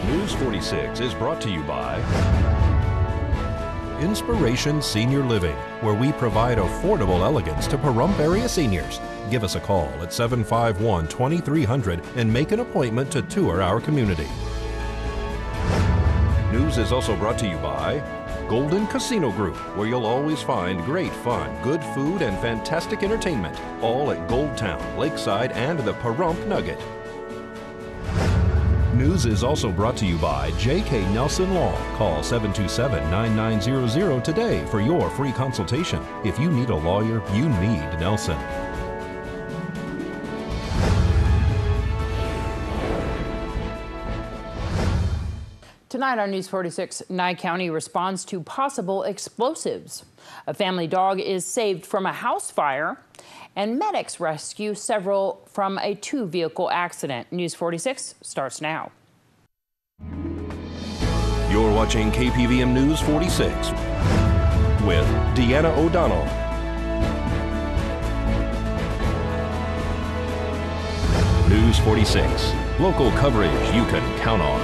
News 46 is brought to you by Inspiration Senior Living, where we provide affordable elegance to Pahrump area seniors. Give us a call at 751-2300 and make an appointment to tour our community. News is also brought to you by Golden Casino Group, where you'll always find great fun, good food, and fantastic entertainment, all at Gold Town, Lakeside, and the Pahrump Nugget. News is also brought to you by J.K. Nelson Law. Call 727-9900 today for your free consultation. If you need a lawyer, you need Nelson. Tonight on News 46, Nye County responds to possible explosives. A family dog is saved from a house fire, and medics rescue several from a two-vehicle accident. News 46 starts now. You're watching KPVM News 46 with Deanna O'Donnell. News 46, local coverage you can count on.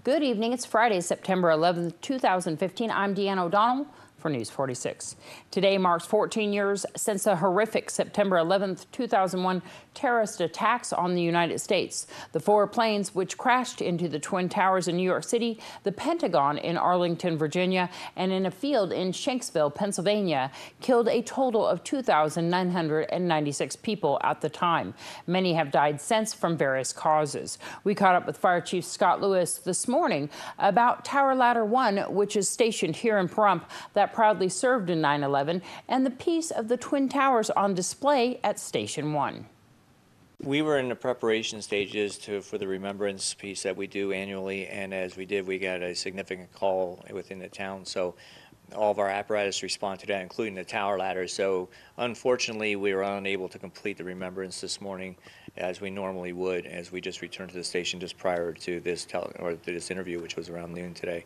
Good evening. It's Friday, September 11th, 2015. I'm Deanna O'Donnell for News 46. Today marks 14 years since the horrific September 11th, 2001 terrorist attacks on the United States. The four planes which crashed into the Twin Towers in New York City, the Pentagon in Arlington, Virginia, and in a field in Shanksville, Pennsylvania, killed a total of 2,996 people at the time. Many have died since from various causes. We caught up with Fire Chief Scott Lewis this morning about Tower Ladder 1, which is stationed here in Pahrump, that proudly served in 9/11, and the piece of the Twin Towers on display at Station 1. We were in the preparation stages for the remembrance piece that we do annually, and as we did, we got a significant call within the town. So all of our apparatus respond to that, including the tower ladder. So unfortunately, we were unable to complete the remembrance this morning as we normally would, as we just returned to the station just prior to this interview, which was around noon today.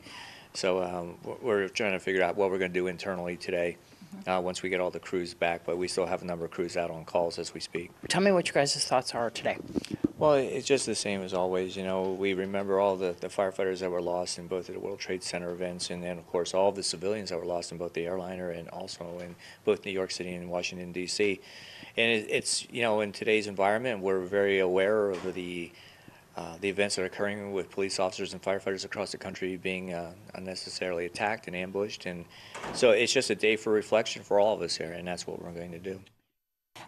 So we're trying to figure out what we're going to do internally today once we get all the crews back, but we still have a number of crews out on calls as we speak. Tell me what your guys' thoughts are today. Well, it's just the same as always. You know, we remember all the firefighters that were lost in both of the World Trade Center events, and then, of course, all of the civilians that were lost in both the airliner and also in both New York City and Washington, D.C. And it's, you know, in today's environment, we're very aware of the events that are occurring with police officers and firefighters across the country being unnecessarily attacked and ambushed. And so it's just a day for reflection for all of us here, and that's what we're going to do.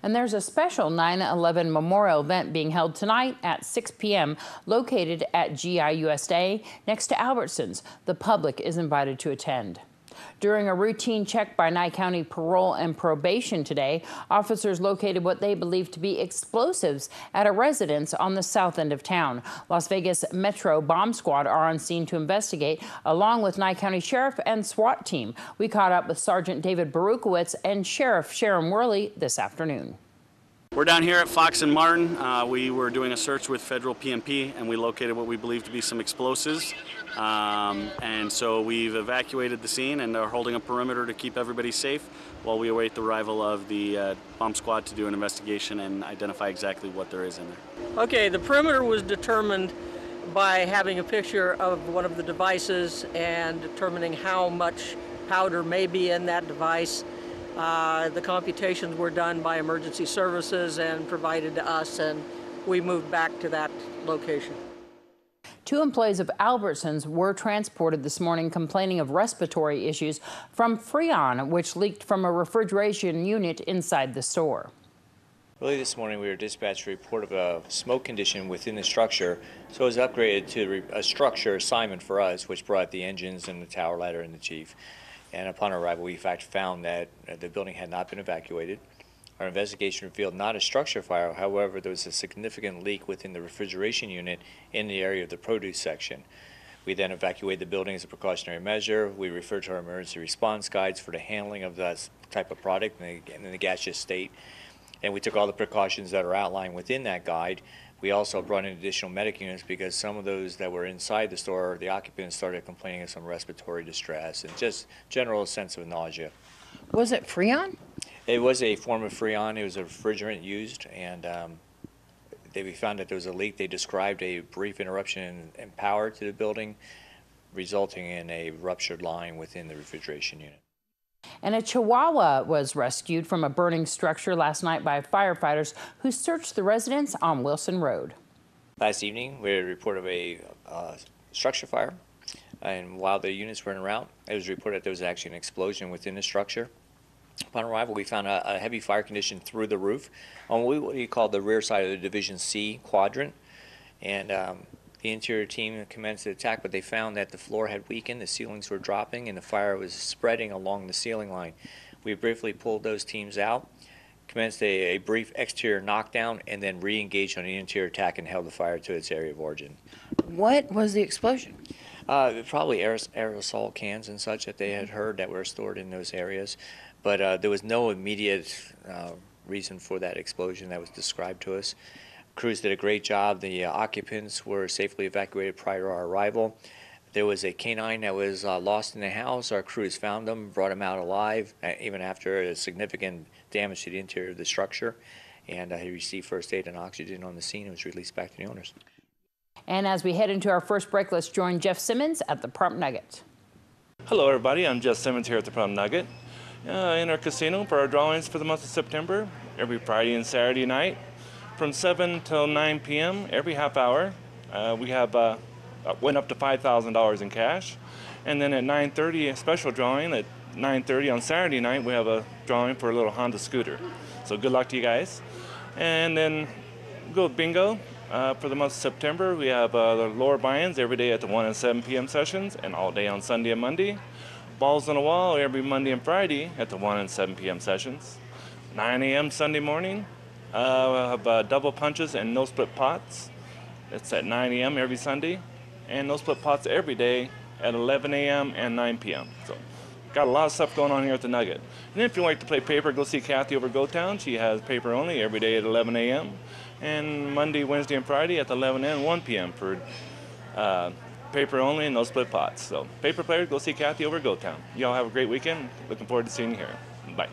And there's a special 9/11 memorial event being held tonight at 6 p.m. located at GIUSA next to Albertsons. The public is invited to attend. During a routine check by Nye County Parole and Probation today, officers located what they believe to be explosives at a residence on the south end of town. Las Vegas Metro Bomb Squad are on scene to investigate, along with Nye County Sheriff and SWAT team. We caught up with Sergeant David Barukowitz and Sheriff Sharon Worley this afternoon. We're down here at Fox and Martin. We were doing a search with federal PMP, and we located what we believe to be some explosives. And so we've evacuated the scene and are holding a perimeter to keep everybody safe while we await the arrival of the bomb squad to do an investigation and identify exactly what there is in there. Okay, the perimeter was determined by having a picture of one of the devices and determining how much powder may be in that device. The computations were done by emergency services and provided to us, and we moved back to that location. Two employees of Albertsons were transported this morning complaining of respiratory issues from Freon, which leaked from a refrigeration unit inside the store. Early this morning, we were dispatched a report of a smoke condition within the structure, so it was upgraded to a structure assignment for us, which brought the engines and the tower ladder and the chief. And upon arrival, we in fact found that the building had not been evacuated. Our investigation revealed not a structure fire, however, there was a significant leak within the refrigeration unit in the area of the produce section. We then evacuated the building as a precautionary measure. We referred to our emergency response guides for the handling of that type of product in the gaseous state. And we took all the precautions that are outlined within that guide. We also brought in additional medic units because some of those that were inside the store, the occupants started complaining of some respiratory distress and just general sense of nausea. Was it Freon? It was a form of Freon. It was a refrigerant used, and we found that there was a leak. They described a brief interruption in power to the building, resulting in a ruptured line within the refrigeration unit. And a Chihuahua was rescued from a burning structure last night by firefighters who searched the residence on Wilson Road. Last evening, we had a report of a structure fire, and while the units were en route, it was reported that there was actually an explosion within the structure. Upon arrival, we found a heavy fire condition through the roof on what we call the rear side of the Division C quadrant, and the interior team commenced the attack, but they found that the floor had weakened, the ceilings were dropping, and the fire was spreading along the ceiling line. We briefly pulled those teams out, commenced a brief exterior knockdown, and then re-engaged on the interior attack and held the fire to its area of origin. What was the explosion? Probably aerosol cans and such that they had heard that were stored in those areas, but there was no immediate reason for that explosion that was described to us. Crews did a great job. The occupants were safely evacuated prior to our arrival. There was a canine that was lost in the house. Our crews found him, brought him out alive, even after a significant damage to the interior of the structure. And he received first aid and oxygen on the scene and was released back to the owners. And as we head into our first break, let's join Jeff Simmons at the Prump Nugget. Hello everybody, I'm Jeff Simmons here at the Prump Nugget. In our casino for our drawings for the month of September, every Friday and Saturday night, from 7 till 9 p.m. every half hour. We have went up to $5,000 in cash. And then at 9:30, a special drawing at 9:30 on Saturday night, we have a drawing for a little Honda scooter. So good luck to you guys. And then go bingo. For the month of September, we have the lower buy-ins every day at the 1 and 7 p.m. sessions and all day on Sunday and Monday. Balls on the wall every Monday and Friday at the 1 and 7 p.m. sessions. 9 a.m. Sunday morning. We'll have double punches and no split pots. It's at 9 a.m. every Sunday. And no split pots every day at 11 a.m. and 9 p.m. So got a lot of stuff going on here at the Nugget. And if you like to play paper, go see Kathy over GoTown. She has paper only every day at 11 a.m. And Monday, Wednesday, and Friday at 11 and 1 p.m. for paper only and no split pots. So paper players, go see Kathy over GoTown. Y'all have a great weekend. Looking forward to seeing you here. Bye.